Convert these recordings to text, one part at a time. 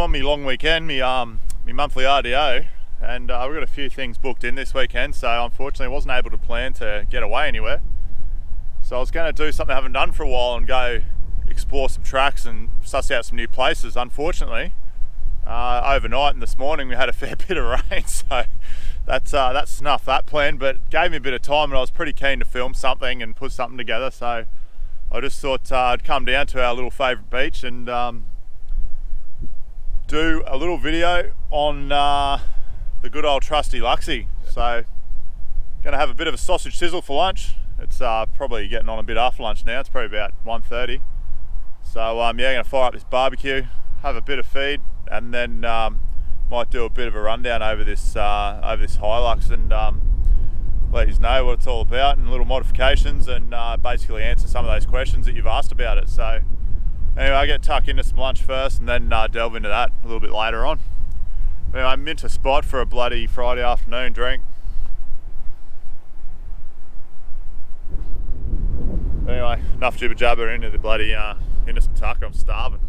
on my long weekend, my monthly RDO, and we've got a few things booked in this weekend, so unfortunately I wasn't able to plan to get away anywhere. So I was going to do something I haven't done for a while and go explore some tracks and suss out some new places. Unfortunately, overnight and this morning we had a fair bit of rain, so that snuffed that plan, but gave me a bit of time, and I was pretty keen to film something and put something together. So I just thought I'd come down to our little favourite beach and do a little video on the good old trusty Luxy. So going to have a bit of a sausage sizzle for lunch. It's probably getting on a bit after lunch now. It's probably about 1:30. So yeah, going to fire up this barbecue, have a bit of feed, and then might do a bit of a rundown over this Hilux and let you know what it's all about and little modifications, and basically answer some of those questions that you've asked about it. So anyway, I get tucked into some lunch first and then delve into that a little bit later on. Anyway, I'm into spot for a bloody Friday afternoon drink. Anyway, enough jibber jabber into the bloody into some tucker. I'm starving.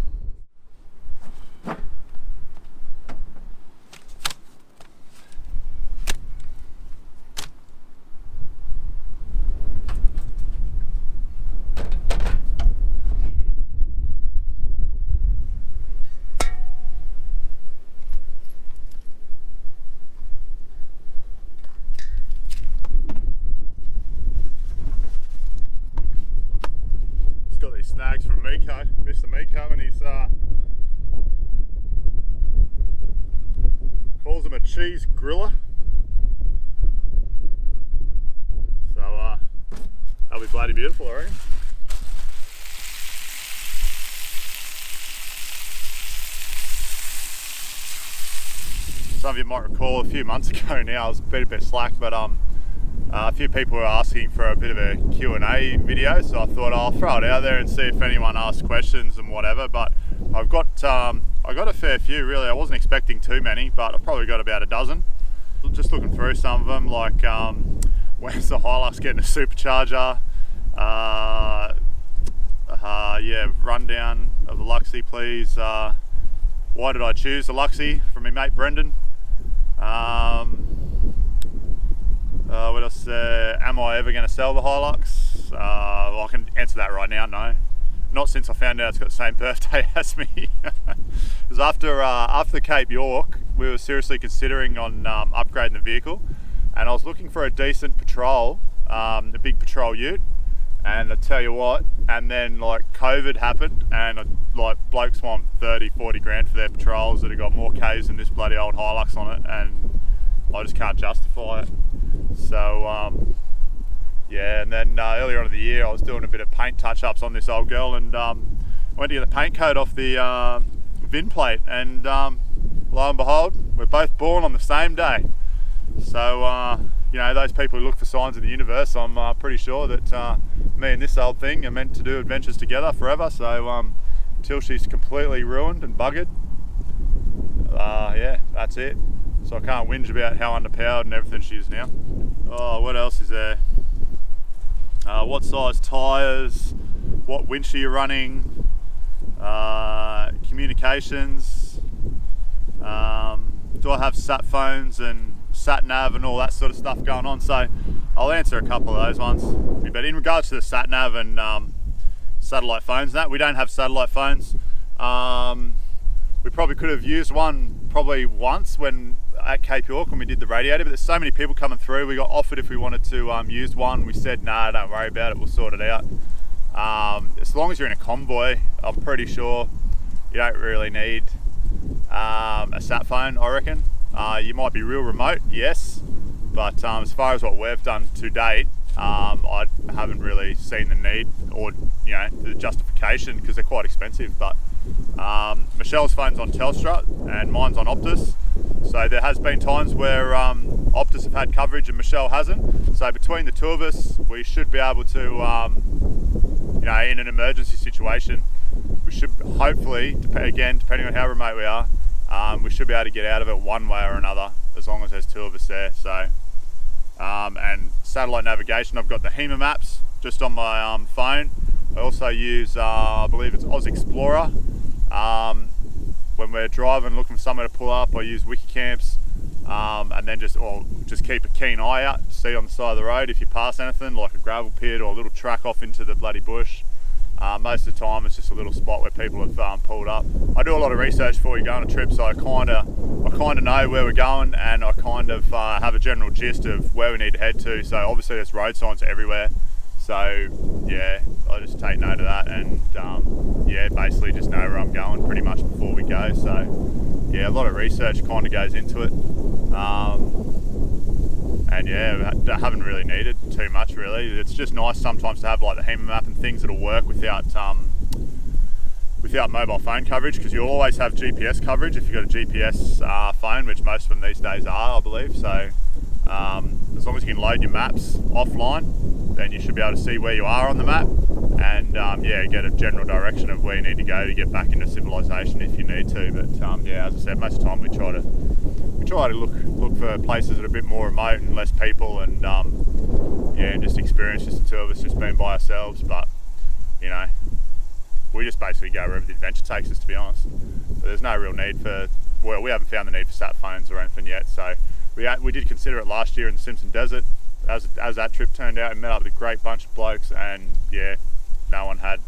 Got these snags from Miko, Mr. Miko, and he's calls them a cheese griller. So that'll be bloody beautiful, I reckon. Some of you might recall a few months ago now I was a bit slack, but a few people were asking for a bit of a Q&A video, so I thought I'll throw it out there and see if anyone asks questions and whatever. But I got a fair few really. I wasn't expecting too many, but I've probably got about a dozen. Just looking through some of them, like when's the Hilux getting a supercharger? Yeah, rundown of the Luxy, please. Why did I choose the Luxy? From my mate Brendan. What else? Am I ever going to sell the Hilux? Well, I can answer that right now. No, not since I found out it's got the same birthday as me. Because after Cape York, we were seriously considering on upgrading the vehicle, and I was looking for a decent patrol, a big patrol ute. And I tell you what, and then like COVID happened, and like blokes want 30-40 grand for their patrols that have got more Ks than this bloody old Hilux on it, and I just can't justify it. So yeah, and then earlier on in the year I was doing a bit of paint touch-ups on this old girl, and went to get the paint coat off the VIN plate, and lo and behold, we're both born on the same day. So you know, those people who look for signs in the universe, I'm pretty sure that me and this old thing are meant to do adventures together forever. So until she's completely ruined and buggered, yeah, that's it. So I can't whinge about how underpowered and everything she is now. Oh, what else is there? What size tyres? What winch are you running? Communications. Do I have sat phones and sat nav and all that sort of stuff going on? So I'll answer a couple of those ones. But in regards to the sat nav and satellite phones, we don't have satellite phones. We probably could have used one probably once when at Cape York when we did the radiator, but there's so many people coming through. We got offered if we wanted to use one. We said, nah, don't worry about it, we'll sort it out. As long as you're in a convoy, I'm pretty sure you don't really need a sat phone, I reckon. You might be real remote, yes, but as far as what we've done to date, I haven't really seen the need or the justification, because they're quite expensive. But Michelle's phone's on Telstra and mine's on Optus, so there has been times where Optus have had coverage and Michelle hasn't. So between the two of us, we should be able to, in an emergency situation, we should hopefully, again, depending on how remote we are, we should be able to get out of it one way or another, as long as there's two of us there. So, and satellite navigation, I've got the HEMA maps just on my phone. I also use, I believe it's Oz Explorer. when we're driving, looking for somewhere to pull up, I use wiki camps, and then just keep a keen eye out to see on the side of the road if you pass anything like a gravel pit or a little track off into the bloody bush. Most of the time it's just a little spot where people have pulled up. I do a lot of research before we go on a trip, so I kind of know where we're going, and I kind of have a general gist of where we need to head to. So obviously there's road signs everywhere, so yeah, I just take note of that, and yeah, basically just know where I'm going pretty much before we go. So yeah, a lot of research kind of goes into it, and yeah, I haven't really needed too much really. It's just nice sometimes to have like the HEMA map and things that'll work without mobile phone coverage, because you'll always have GPS coverage if you've got a GPS phone, which most of them these days are, I believe. So as long as you can load your maps offline, then you should be able to see where you are on the map, and yeah, get a general direction of where you need to go to get back into civilization if you need to. But yeah, as I said, most of the time we try to look for places that are a bit more remote and less people, and yeah, just experience just the two of us just being by ourselves. But you know, we just basically go wherever the adventure takes us, to be honest. But there's no real need for, well, we haven't found the need for sat phones or anything yet. So we did consider it last year in the Simpson Desert. As that trip turned out, we met up with a great bunch of blokes, and yeah, no one had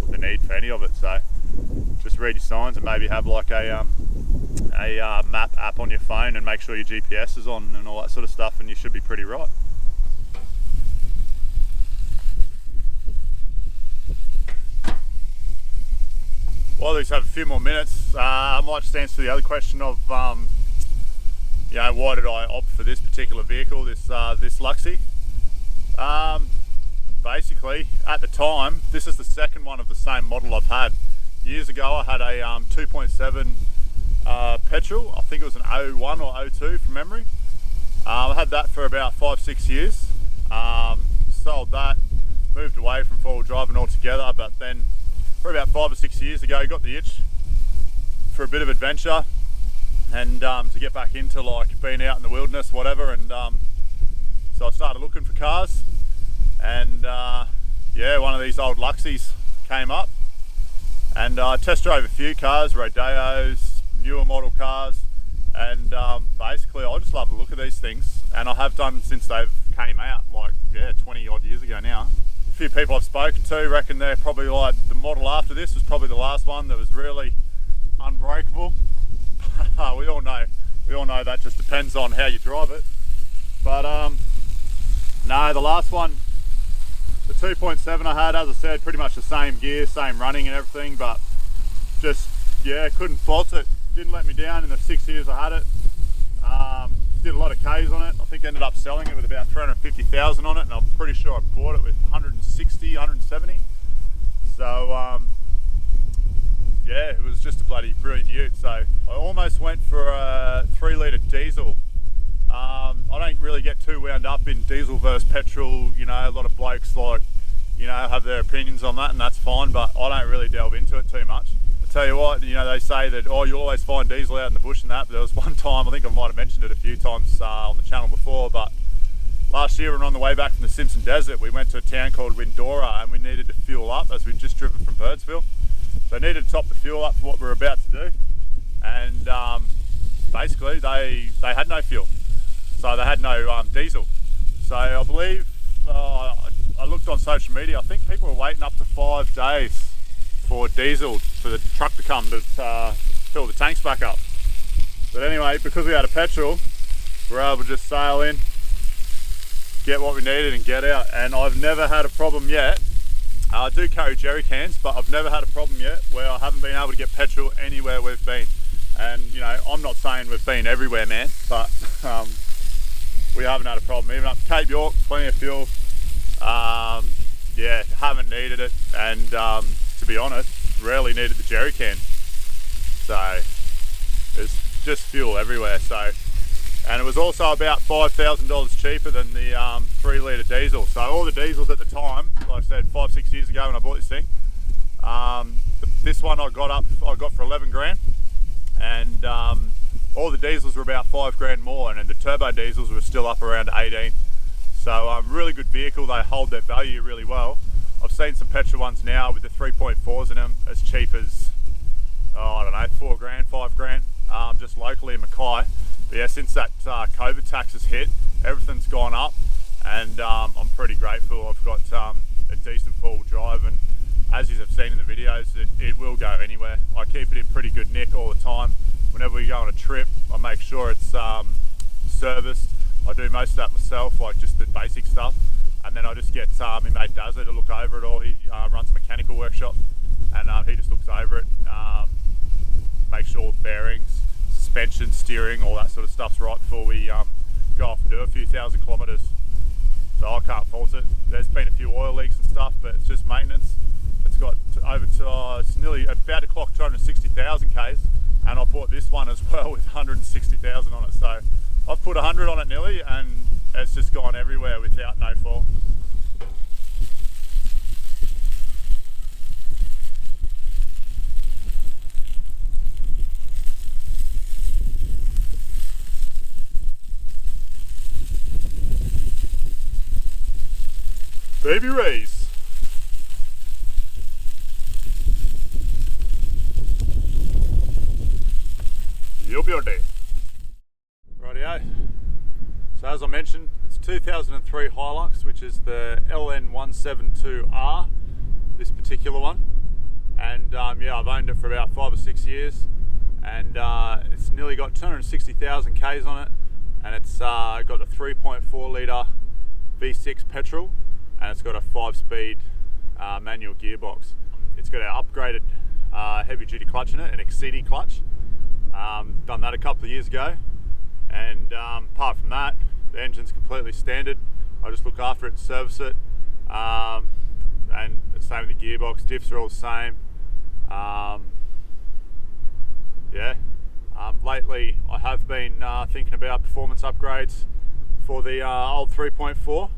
the need for any of it. So just read your signs and maybe have like a map app on your phone and make sure your GPS is on and all that sort of stuff, and you should be pretty right. While these have a few more minutes, I might just answer the other question of you know, why did I opt for this particular vehicle, this Luxy. Basically, at the time, this is the second one of the same model I've had. Years ago I had a 2.7 petrol. I think it was an 01 or 02 from memory. I had that for about 5-6 years. Sold that, moved away from four-wheel driving altogether, but then for about 5 or 6 years ago got the itch for a bit of adventure, and to get back into like being out in the wilderness, whatever. And so I started looking for cars, and yeah, one of these old Luxys came up, and I test drove a few cars, Rodeos, newer model cars, and basically I just love the look of these things, and I have done since they've came out, like yeah, 20 odd years ago now. A few people I've spoken to reckon they're probably like the model after this was probably the last one that was really unbreakable. we all know that just depends on how you drive it. But no, the last one, the 2.7 I had, as I said, pretty much the same gear, same running and everything, but just yeah, couldn't fault it. Didn't let me down in the 6 years I had it. Did a lot of Ks on it. I think ended up selling it with about 350,000 on it, and I'm pretty sure I bought it with 160, 170. So yeah, it was just a bloody brilliant ute. So I almost went for a 3-litre diesel. I don't really get too wound up in diesel versus petrol. You know, a lot of blokes like, you know, have their opinions on that, and that's fine, but I don't really delve into it too much. I tell you what, you know, they say that, oh, you'll always find diesel out in the bush and that, but there was one time, I think I might have mentioned it a few times on the channel before, but last year when we were on the way back from the Simpson Desert, we went to a town called Windora, and we needed to fuel up as we'd just driven from Birdsville. So I needed to top the fuel up for what we were about to do, and basically they had no fuel, so they had no diesel. So I believe, I looked on social media, I think people were waiting up to 5 days for diesel for the truck to come to fill the tanks back up. But anyway, because we had a petrol, we were able to just sail in, get what we needed and get out, and I've never had a problem yet. I do carry jerry cans, but I've never had a problem yet where I haven't been able to get petrol anywhere we've been. And you know, I'm not saying we've been everywhere, man, but we haven't had a problem. Even up to Cape York, plenty of fuel. Yeah, haven't needed it, and to be honest, rarely needed the jerry can. So there's just fuel everywhere. So, and it was also about $5,000 cheaper than the 3-litre diesel. So all the diesels at the time, like I said, 5-6 years ago when I bought this thing, this one I got for 11 grand, and all the diesels were about 5 grand more, and the turbo diesels were still up around 18. So really good vehicle. They hold their value really well. I've seen some petrol ones now with the 3.4s in them as cheap as I don't know, 4 grand, 5 grand, just locally in Mackay. But yeah, since that COVID tax has hit, everything's gone up, and I'm pretty grateful. I've got a decent four-wheel drive, and as you have seen in the videos, it will go anywhere. I keep it in pretty good nick all the time. Whenever we go on a trip, I make sure it's serviced. I do most of that myself, like just the basic stuff, and then I just get my mate Dazza to look over it all. He runs a mechanical workshop, and he just looks over it, make sure bearings, suspension, steering, all that sort of stuff's right before we go off and do a few thousand kilometres. So I can't fault it. There's been a few oil leaks and stuff, but it's just maintenance. It's got it's nearly about to clock 260,000 Ks, and I bought this one as well with 160,000 on it. So I've put 100 on it nearly, and it's just gone everywhere without no fault. Baby race. You'll be on day. Rightio. So as I mentioned, it's 2003 Hilux, which is the LN172R, this particular one. And yeah, I've owned it for about 5 or 6 years, and it's nearly got 260,000 Ks on it, and it's got a 3.4 litre V6 petrol, and it's got a 5-speed manual gearbox. It's got an upgraded heavy duty clutch in it, an XCD clutch. Done that a couple of years ago, and apart from that, the engine's completely standard. I just look after it and service it, and the same with the gearbox. Diffs are all the same. Yeah. Lately I have been thinking about performance upgrades for the old 3.4,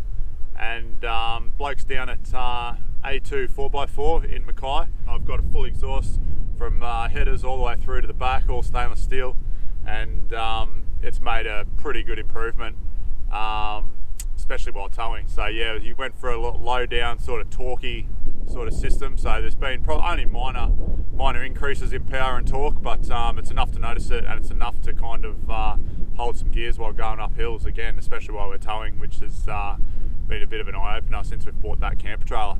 and blokes down at A2 4x4 in Mackay. I've got a full exhaust from headers all the way through to the back, all stainless steel, and it's made a pretty good improvement, especially while towing. So yeah, you went for a low down sort of torquey sort of system, so there's been probably only minor increases in power and torque, but it's enough to notice it, and it's enough to kind of hold some gears while going up hills again, especially while we're towing, which has been a bit of an eye-opener since we've bought that camper trailer.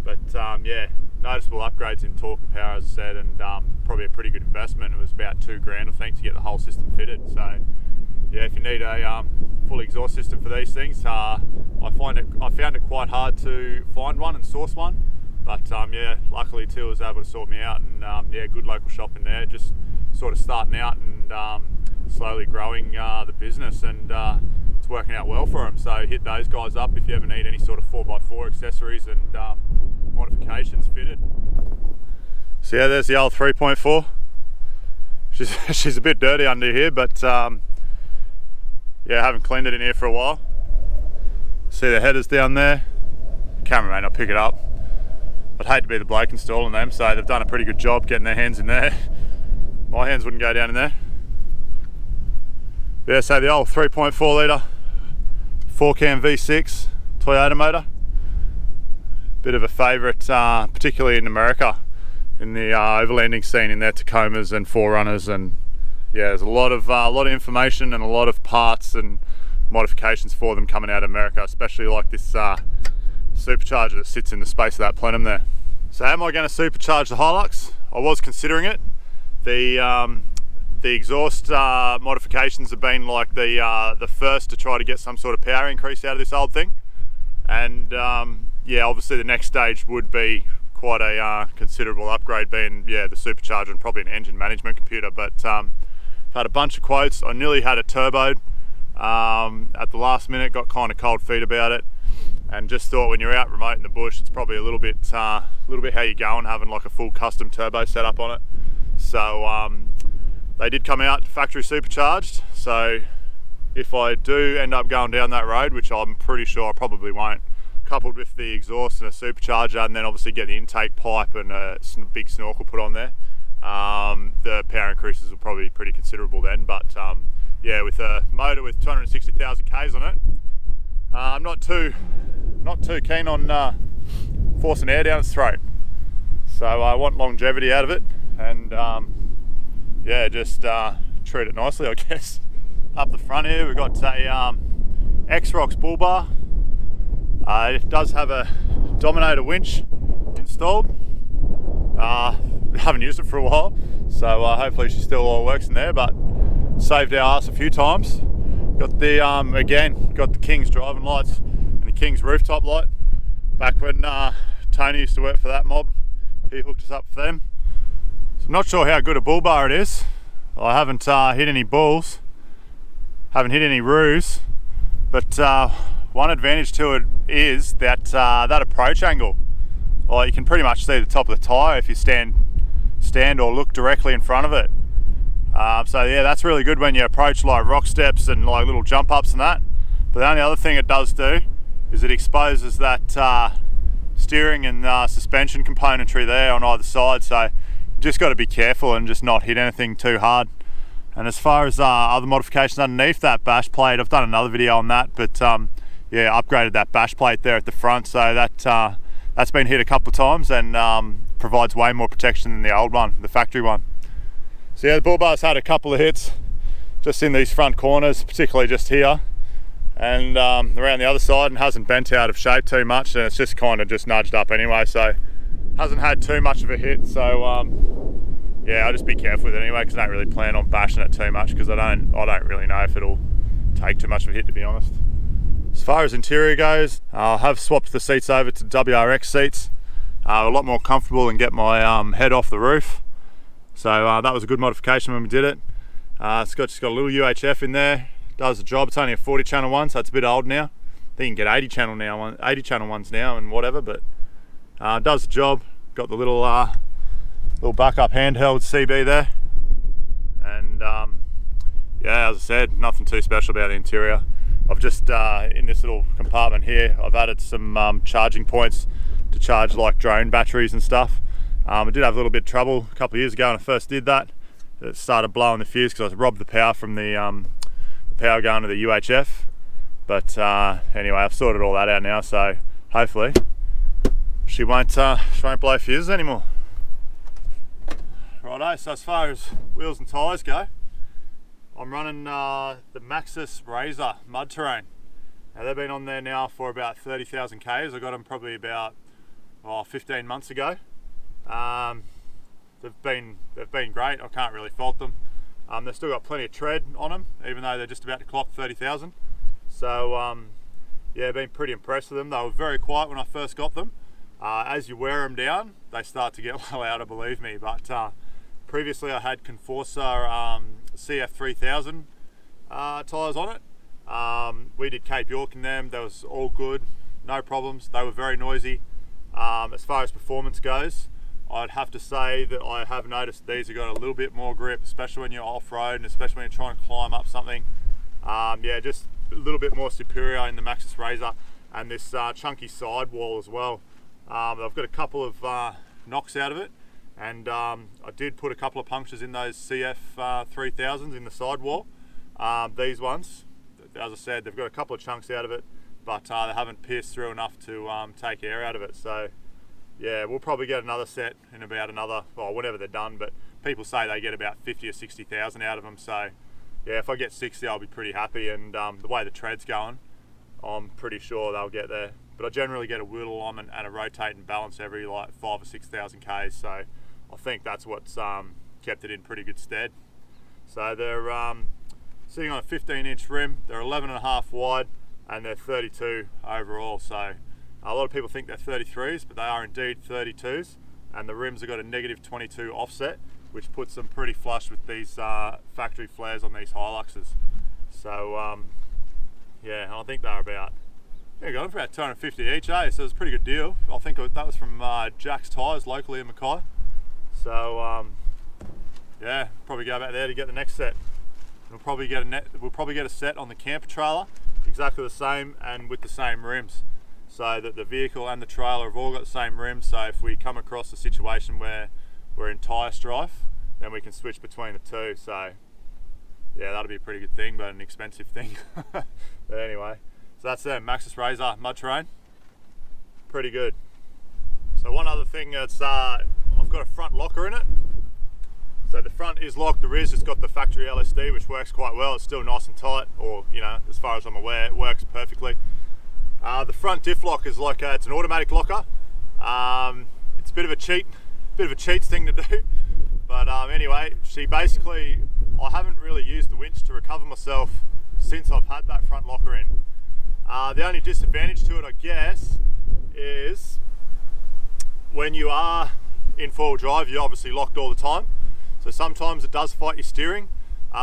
But yeah, noticeable upgrades in torque and power, as I said, and probably a pretty good investment. It was about 2 grand, I think, to get the whole system fitted. So yeah, if you need a full exhaust system for these things, I found it quite hard to find one and source one, but yeah, luckily Till was able to sort me out, and yeah, good local shop in there, just sort of starting out and slowly growing the business, and it's working out well for them. So hit those guys up if you ever need any sort of 4x4 accessories and modifications fitted. So yeah, there's the old 3.4. She's a bit dirty under here, but yeah, I haven't cleaned it in here for a while. See the headers down there. Camera may not pick it up. I'd hate to be the bloke installing them, so they've done a pretty good job getting their hands in there. My hands wouldn't go down in there. Yeah, so the old 3.4 litre 4-cam V6 Toyota motor. Bit of a favourite, particularly in America, in the overlanding scene, in their Tacomas and 4Runners, and yeah, there's a lot of information and a lot of parts and modifications for them coming out of America, especially like this supercharger that sits in the space of that plenum there. So how am I going to supercharge the Hilux? I was considering it. The exhaust modifications have been like the first to try to get some sort of power increase out of this old thing, and yeah, obviously the next stage would be quite a considerable upgrade, being yeah, the supercharger and probably an engine management computer. But I've had a bunch of quotes. I nearly had it turboed at the last minute, got kind of cold feet about it, and just thought when you're out remote in the bush, it's probably a little bit how you're going, having like a full custom turbo setup on it. So they did come out factory supercharged, so if I do end up going down that road, which I'm pretty sure I probably won't, coupled with the exhaust and a supercharger, and then obviously get the intake pipe and a big snorkel put on there, the power increases will probably be pretty considerable then. But yeah, with a motor with 260,000 Ks on it, I'm not too keen on forcing air down its throat. So I want longevity out of it, and yeah, just treat it nicely, I guess. Up the front here, we've got a X-Rocks bull bar. It does have a Dominator winch installed. Haven't used it for a while, so hopefully she still all works in there, but saved our ass a few times. Got the again, got the King's driving lights and the King's rooftop light. Back when Tony used to work for that mob, he hooked us up for them. So I'm not sure how good a bull bar it is. I haven't hit any bulls, haven't hit any roos, but one advantage to it is that that approach angle. Well, you can pretty much see the top of the tyre if you stand or look directly in front of it. So yeah, that's really good when you approach like rock steps and like little jump ups and that. But the only other thing it does do is it exposes that steering and suspension componentry there on either side. So you just got to be careful and just not hit anything too hard. And as far as other modifications underneath that bash plate, I've done another video on that, but yeah, upgraded that bash plate there at the front, so that that's been hit a couple of times and provides way more protection than the old one, the factory one. So yeah, the bull bar's had a couple of hits just in these front corners, particularly just here, and around the other side, and hasn't bent out of shape too much, and it's just kind of just nudged up anyway, so hasn't had too much of a hit. So yeah, I'll just be careful with it anyway, because I don't really plan on bashing it too much, because I don't really know if it'll take too much of a hit, to be honest. As far as interior goes, I have swapped the seats over to WRX seats. A lot more comfortable and get my head off the roof. So that was a good modification when we did it. It's just got a little UHF in there. Does the job. It's only a 40 channel one, so it's a bit old now. I think you can get 80 channel ones now and whatever, but does the job. Got the little backup handheld CB there, and yeah, as I said, nothing too special about the interior. I've just in this little compartment here, I've added some charging points to charge like drone batteries and stuff. I did have a little bit of trouble a couple of years ago when I first did that. It started blowing the fuse because I robbed the power from the power going to the UHF. But anyway, I've sorted all that out now, so hopefully she won't blow fuses anymore. Righto, so as far as wheels and tyres go, I'm running the Maxxis Razor mud terrain. Now they've been on there now for about 30,000 Ks. I got them probably about 15 months ago. They've been great. I can't really fault them. They've still got plenty of tread on them, even though they're just about to clock 30,000. So yeah, been pretty impressed with them. They were very quiet when I first got them. As you wear them down, they start to get louder, believe me. But previously I had Conforsa CF3000 tyres on it. We did Cape York in them. That was all good, no problems. They were very noisy. As far as performance goes, I'd have to say that I have noticed these have got a little bit more grip, especially when you're off-road and especially when you're trying to climb up something. Yeah, just a little bit more superior in the Maxxis Razor, and this chunky sidewall as well. I've got a couple of knocks out of it, and I did put a couple of punctures in those CF3000s in the sidewall. These ones, as I said, they've got a couple of chunks out of it, but they haven't pierced through enough to take air out of it. So yeah, we'll probably get another set in about whenever they're done, but people say they get about 50 or 60,000 out of them. So yeah, if I get 60, I'll be pretty happy, and the way the tread's going, I'm pretty sure they'll get there. But I generally get a wheel on and a rotate and balance every like 5 or 6,000 Ks, so I think that's what's kept it in pretty good stead. So they're sitting on a 15-inch rim, they're 11.5 wide, and they're 32 overall. So a lot of people think they're 33s, but they are indeed 32s, and the rims have got a -22 offset, which puts them pretty flush with these factory flares on these Hiluxes. So yeah, I think they're about, I got them for about 250 each, eh? So it's a pretty good deal. I think that was from Jack's Tyres locally in Mackay. So yeah, probably go back there to get the next set. We'll probably get a set on the camper trailer, exactly the same and with the same rims, so that the vehicle and the trailer have all got the same rims. So if we come across a situation where we're in tyre strife, then we can switch between the two. So yeah, that'll be a pretty good thing, but an expensive thing. But anyway, so that's them, Maxxis Razor mud terrain. Pretty good. So one other thing that's, I've got a front locker in it. So the front is locked, the rear's just got the factory LSD, which works quite well. It's still nice and tight, or you know, as far as I'm aware, it works perfectly. The front diff lock is like it's an automatic locker. It's a bit of a cheat thing to do. But anyway, I haven't really used the winch to recover myself since I've had that front locker in. The only disadvantage to it, I guess, is when you are in four-wheel drive, you're obviously locked all the time. So sometimes it does fight your steering.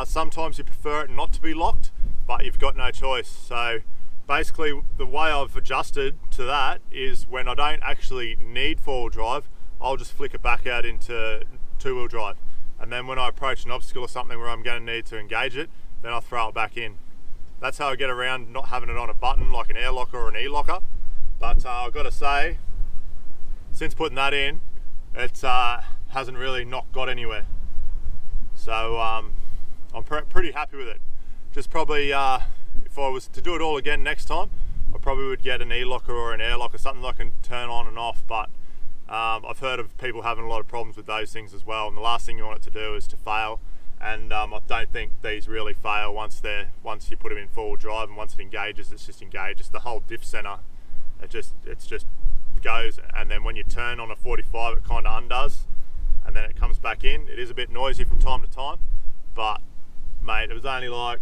Sometimes you prefer it not to be locked, but you've got no choice. So basically the way I've adjusted to that is when I don't actually need four-wheel drive, I'll just flick it back out into two-wheel drive. And then when I approach an obstacle or something where I'm going to need to engage it, then I'll throw it back in. That's how I get around not having it on a button like an air locker or an e-locker. But I've got to say, since putting that in, it hasn't really not got anywhere. So I'm pretty happy with it. Just probably, if I was to do it all again next time, I probably would get an e-locker or an air locker, something that I can turn on and off. But I've heard of people having a lot of problems with those things as well, and the last thing you want it to do is to fail. And I don't think these really fail once you put them in four-wheel drive, and once it engages, it's just engages. The whole diff center, it just goes, and then when you turn on a 45, it kind of undoes, and then it comes back in. It is a bit noisy from time to time, but mate, it was only like,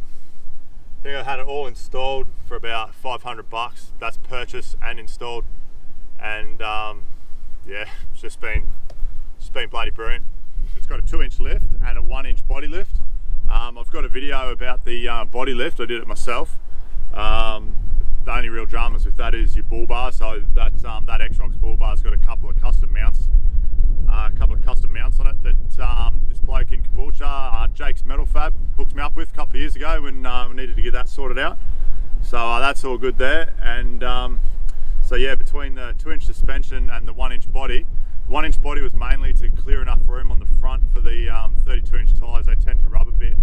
I think I had it all installed for about $500. That's purchased and installed, and yeah, it's just been bloody brilliant. It's got a 2-inch lift and a 1-inch body lift. I've got a video about the body lift. I did it myself. The only real dramas with that is your bull bar. So that X-Rox bull bar's got a couple of custom mounts on it that this bloke in Caboolture, Jake's Metal Fab, hooked me up with a couple of years ago when we needed to get that sorted out. So that's all good there. And so yeah, between the 2-inch suspension and the 1-inch body, the 1-inch body was mainly to clear enough room on the front for the 32-inch tyres. They tend to rub a bit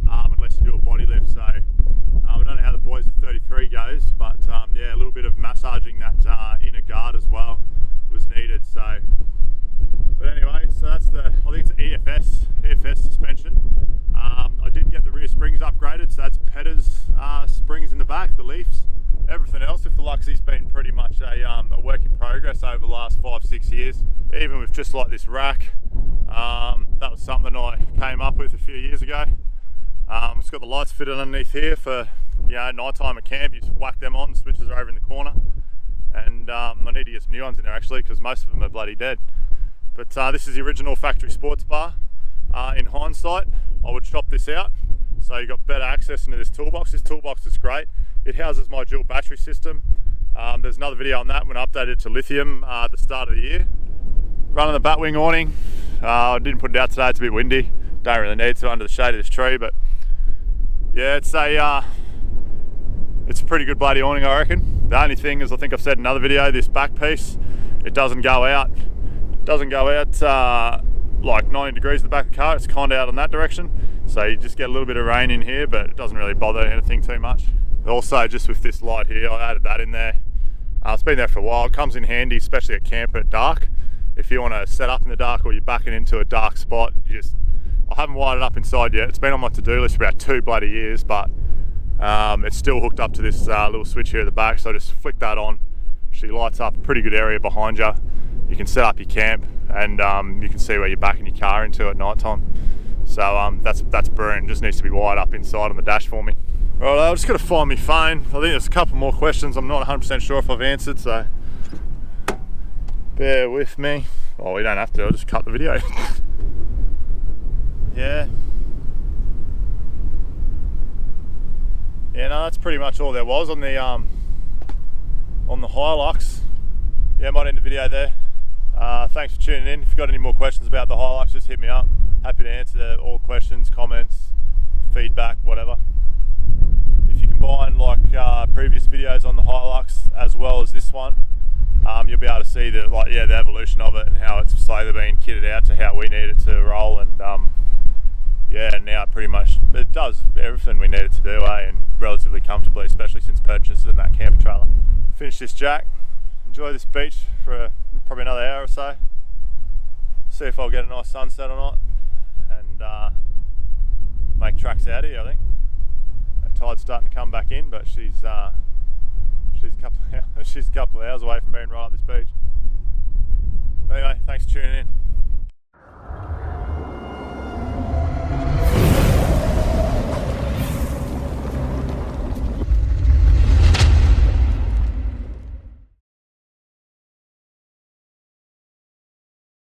unless you do a body lift. So I don't know how the boys at 33 goes, but yeah, a little bit of massaging that inner guard as well was needed. So, but anyway, so that's I think it's an EFS suspension. I did get the rear springs upgraded, so that's Petter's springs in the back, the Leafs. Everything else with the Luxy's been pretty much a work in progress over the last 5-6 years. Even with just like this rack, that was something I came up with a few years ago. It's got the lights fitted underneath here for, you know, night time at camp. You just whack them on, switches are over in the corner, and I need to get some new ones in there actually, because most of them are bloody dead. But this is the original factory sports bar. In hindsight, I would chop this out so you got better access into this toolbox. This toolbox is great. It houses my dual battery system. There's another video on that when I updated it to lithium at the start of the year. Running the batwing awning. I didn't put it out today, it's a bit windy. Don't really need to under the shade of this tree, but yeah, it's a pretty good bloody awning, I reckon. The only thing is, I think I've said in another video, this back piece, it doesn't go out. It doesn't go out like 90 degrees at the back of the car. It's kind of out on that direction. So you just get a little bit of rain in here, but it doesn't really bother anything too much. Also, just with this light here, I added that in there. It's been there for a while. It comes in handy, especially at camp at dark. If you want to set up in the dark or you're backing into a dark spot, I haven't wired it up inside yet. It's been on my to-do list for about 2 bloody years, but it's still hooked up to this little switch here at the back. So I just flick that on. She lights up a pretty good area behind you. You can set up your camp, and you can see where you're backing your car into at night time. So that's brilliant. Just needs to be wired up inside on the dash for me. Right, I'm just going to find my phone. I think there's a couple more questions I'm not 100% sure if I've answered, so bear with me. Oh, we don't have to, I'll just cut the video. Yeah, no, that's pretty much all there was on the Hilux. Yeah, I might end the video there. Thanks for tuning in. If you've got any more questions about the Hilux, just hit me up. Happy to answer all questions, comments, feedback, whatever. If you combine like previous videos on the Hilux as well as this one, you'll be able to see the evolution of it and how it's slowly being kitted out to how we need it to roll, and yeah, now pretty much it does everything we need it to do, and relatively comfortably, especially since purchasing that camper trailer. Finish this jack, enjoy this beach for probably another hour or so, see if I'll get a nice sunset or not, and and make tracks out here, I think. The tide's starting to come back in, but she's a couple of hours away from being right up this beach. Anyway, thanks for tuning in.